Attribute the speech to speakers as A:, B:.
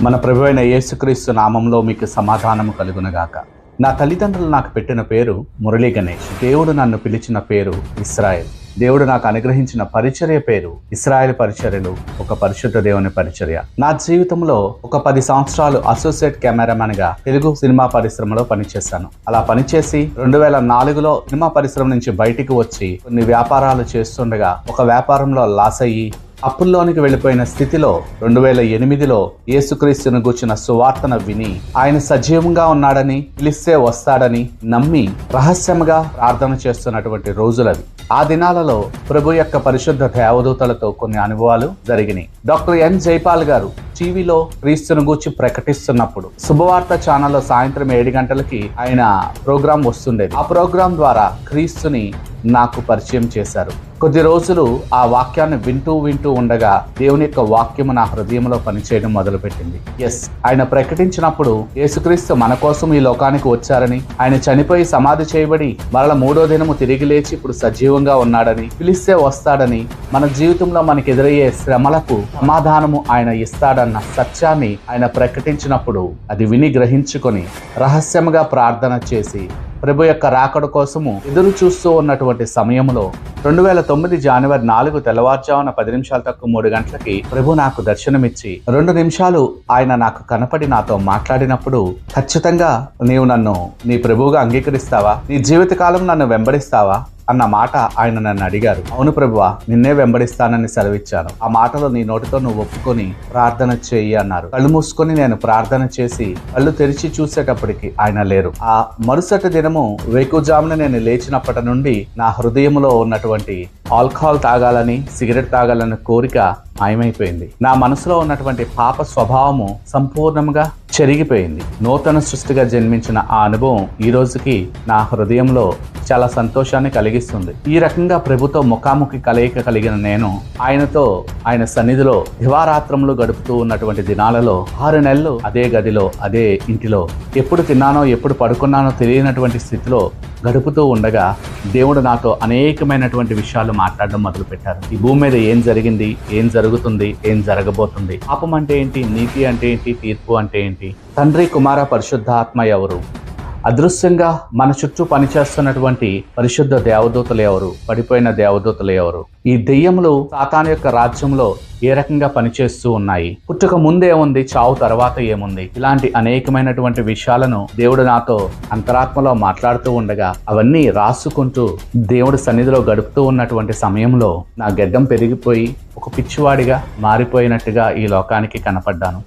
A: మన ప్రభువైన యేసుక్రీస్తు నామంలో మీకు సమాధానము కలుగునగాక. నా తల్లిదండ్రులు నాకు పెట్టిన పేరు మురళీ గణేష్. దేవుడు నన్ను పిలిచిన పేరు ఇస్రాయేల్. దేవుడు నాకు అనుగ్రహించిన పరిచర్య పేరు ఇస్రాయేల్ పరిచర్యలు, ఒక పరిశుద్ధ దేవుని పరిచర్య. నా జీవితంలో ఒక 10 సంవత్సరాలు అసోసియేట్ కెమెరామెన్ గా తెలుగు సినిమా పరిశ్రమలో పనిచేశాను. అలా పనిచేసి 2004లో సినిమా పరిశ్రమ నుంచి బయటికి వచ్చి కొన్ని వ్యాపారాలు చేస్తుండగా ఒక వ్యాపారంలో లాస్ అయ్యి అప్పుల్లోనికి వెళ్ళిపోయిన స్థితిలో 2008లో యేసుక్రీస్తును గూర్చిన సువార్తను విని ఆయన సజీవంగా ఉన్నాడని, పిలిస్తే వస్తాడని నమ్మి రహస్యంగా ప్రార్థన చేస్తున్నటువంటి రోజులవి. ఆ దినాలలో ప్రభు యొక్క పరిశుద్ధ దేవదూతలతో కొన్ని అనుభవాలు జరిగినాయి. డాక్టర్ ఎన్ జైపాల్ గారు టీవీలో క్రీస్తును గూర్చి ప్రకటిస్తున్నప్పుడు శుభవార్త ఛానల్లో సాయంత్రం 7 గంటలకి ఆయన ప్రోగ్రాం వస్తుండేది. ఆ ప్రోగ్రాం ద్వారా క్రీస్తుని నాకు పరిచయం చేశారు. కొద్ది రోజులు ఆ వాక్యాన్ని వింటూ ఉండగా దేవుని యొక్క వాక్యము నా హృదయంలో పనిచేయడం మొదలుపెట్టింది. ఆయన ప్రకటించినప్పుడు యేసుక్రీస్తు మన కోసం ఈ లోకానికి వచ్చారని, ఆయన చనిపోయి సమాధి చేయబడి మరల 3వ దినము తిరిగి లేచి ఇప్పుడు సజీవంగా ఉన్నాడని, పిలిస్తే వస్తాడని, మన జీవితంలో మనకు ఎదురయ్యే శ్రమలకు సమాధానము ఆయన ఇస్తాడన్న సత్యాన్ని ఆయన ప్రకటించినప్పుడు అది విని గ్రహించుకొని రహస్యంగా ప్రార్థన చేసి ప్రభు యొక్క రాకడ కోసము ఎదురు చూస్తూ ఉన్నటువంటి సమయంలో 2009 జనవరి 4 తెల్లవారుజామున 10 నిమిషాలు తక్కువ 3 గంటలకి ప్రభు నాకు దర్శనమిచ్చి 2 నిమిషాలు ఆయన నాకు కనపడి నాతో మాట్లాడినప్పుడు, ఖచ్చితంగా నీవు నన్ను నీ ప్రభువుగా అంగీకరిస్తావా, నీ జీవితకాలం నన్ను వెంబడిస్తావా అన్న మాట ఆయన నన్ను అడిగారు. అవును ప్రభువా, నిన్నే వెంబడిస్తానని సెలవిచ్చాను. ఆ మాటలో నీ నోటితో నువ్వు ఒప్పుకొని ప్రార్థన చేయి అన్నారు. కళ్ళు మూసుకొని నేను ప్రార్థన చేసి కళ్ళు తెరిచి చూసేటప్పటికి ఆయన లేరు. ఆ మరుసటి దినము వేకుజామున నేను లేచినప్పటి నుండి నా హృదయంలో ఉన్నటువంటి ఆల్కహాల్ తాగాలని, సిగరెట్ తాగాలని కోరిక మాయమైపోయింది. నా మనసులో ఉన్నటువంటి పాప స్వభావము సంపూర్ణంగా చెరిగిపోయింది. నూతన సృష్టిగా జన్మించిన ఆ అనుభవం ఈ రోజుకి నా హృదయంలో చాలా సంతోషాన్ని కలిగిస్తుంది. ఈ రకంగా ప్రభుతో ముఖాముఖి కలయిక కలిగిన నేను ఆయనతో ఆయన సన్నిధిలో దివారాత్రములు గడుపుతూ ఉన్నటువంటి దినాలలో 6 నెలలు అదే గదిలో, అదే ఇంటిలో, ఎప్పుడు తిన్నానో ఎప్పుడు పడుకున్నానో తెలియనటువంటి స్థితిలో గడుపుతూ ఉండగా దేవుడు నాతో అనేకమైనటువంటి విషయాలు మాట్లాడడం మొదలుపెట్టారు. ఈ భూమి మీద ఏం జరిగింది, ఏం జరుగుతుంది, ఏం జరగబోతుంది, పాపం అంటే ఏంటి, నీతి అంటే ఏంటి, తీర్పు అంటే ఏంటి, తండ్రి కుమార పరిశుద్ధాత్మ ఎవరు, అదృశ్యంగా మన చుట్టూ పనిచేస్తున్నటువంటి పరిశుద్ధ దేవదూతలు ఎవరు, పడిపోయిన దేవదూతలు ఎవరు, ఈ దెయ్యములు సాతాను యొక్క రాజ్యంలో ఏ రకంగా పనిచేస్తూ ఉన్నాయి, పుట్టుక ముందే ఉంది, చావు తర్వాత ఏముంది, ఇలాంటి అనేకమైనటువంటి విషయాలను దేవుడు నాతో అంతరాత్మలో మాట్లాడుతూ ఉండగా అవన్నీ రాసుకుంటూ దేవుడి సన్నిధిలో గడుపుతూ ఉన్నటువంటి సమయంలో నా గెడ్డం పెరిగిపోయి ఒక పిచ్చివాడిగా మారిపోయినట్టుగా ఈ లోకానికి కనపడ్డాను.